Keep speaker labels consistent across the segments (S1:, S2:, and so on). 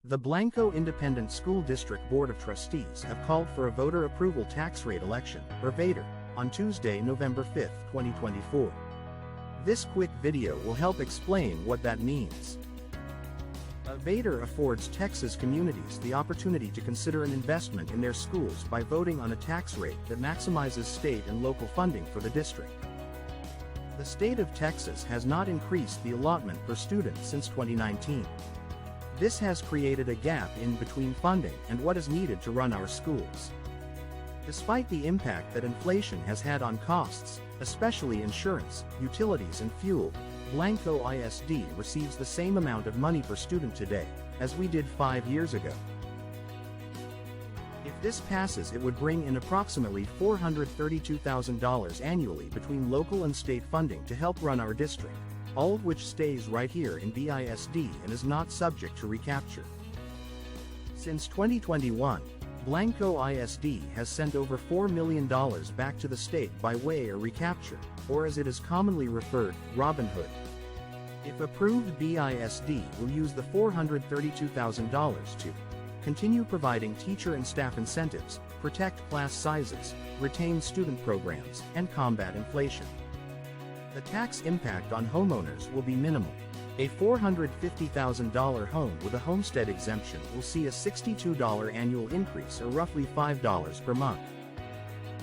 S1: The Blanco Independent School District Board of Trustees have called for a voter approval tax rate election, or Vatre, on Tuesday, November 5, 2024. This quick video will help explain what that means. A Vatre affords Texas communities the opportunity to consider an investment in their schools by voting on a tax rate that maximizes state and local funding for the district. The state of Texas has not increased the allotment per student since 2019. This has created a gap in between funding and what is needed to run our schools. Despite the impact that inflation has had on costs, especially insurance, utilities and fuel, Blanco ISD receives the same amount of money per student today as we did 5 years ago. If this passes, it would bring in approximately $432,000 annually between local and state funding to help run our district, all of which stays right here in Bisd and is not subject to recapture. Since 2021, Blanco ISD has sent over $4 million back to the state by way of recapture, or as it is commonly referred, Robin Hood. If approved, Bisd will use the $432,000 to continue providing teacher and staff incentives, protect class sizes, retain student programs, and combat inflation. The tax impact on homeowners will be minimal. A $450,000 home with a homestead exemption will see a $62 annual increase, or roughly $5 per month.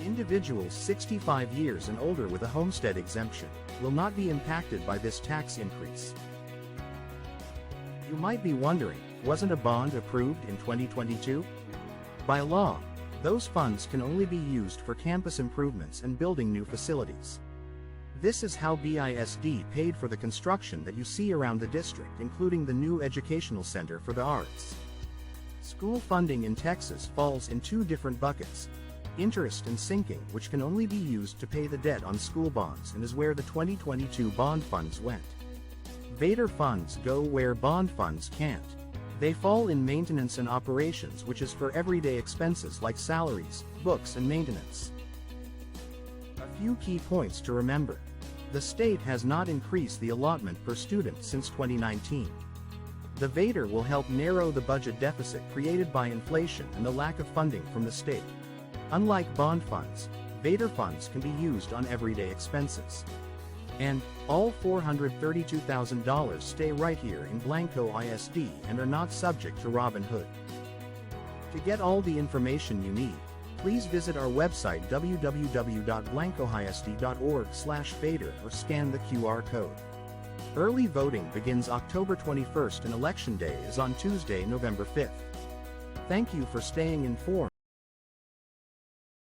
S1: Individuals 65 years and older with a homestead exemption will not be impacted by this tax increase. You might be wondering, wasn't a bond approved in 2022? By law, those funds can only be used for campus improvements and building new facilities. This is how Bisd paid for the construction that you see around the district, including the new educational center for the arts. School funding in Texas falls in two different buckets: interest and sinking, which can only be used to pay the debt on school bonds and is where the 2022 bond funds went. Vatre funds go where bond funds can't. They fall in maintenance and operations, which is for everyday expenses like salaries, books and maintenance. A few key points to remember. The state has not increased the allotment per student since 2019. The Vatre will help narrow the budget deficit created by inflation and the lack of funding from the state. Unlike bond funds, Vatre funds can be used on everyday expenses. And all $432,000 stay right here in Blanco ISD and are not subject to Robin Hood. To get all the information you need, please visit our website www.blancohisd.org/Vatre or scan the QR code. Early voting begins October 21st and Election Day is on Tuesday, November 5th. Thank you for staying informed.